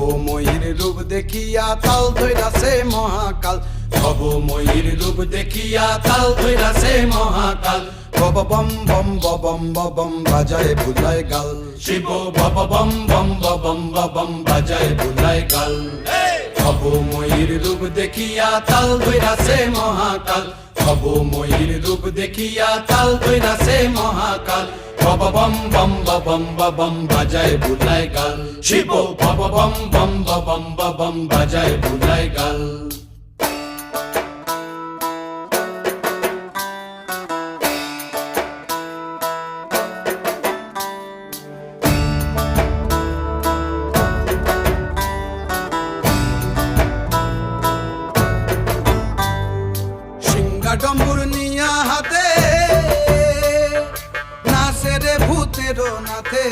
ভবময়ীর রূপ দেখিয়া তাল ধইরাছে মহাকাল, ভবময়ীর রূপ দেখিয়া তাল ধইরাছে মহাকাল। বব বম বম বম বম বাজায় বুলায় গাল, শিব বব বম বম বম বম বাজায় বুলায় গাল। ভবময়ীর রূপ দেখিয়া তাল ধইরাছে মহাকাল, ভবময়ীর রূপ দেখিয়া তাল ধইরাছে মহাকাল। বব বম বম বম বাজায় বুলায় গাল, শিব বব বম বম বম বাজায় বুলায় গাল। ডম্বুর নিয়া হাতে নাচে রে ভূতের নাথে,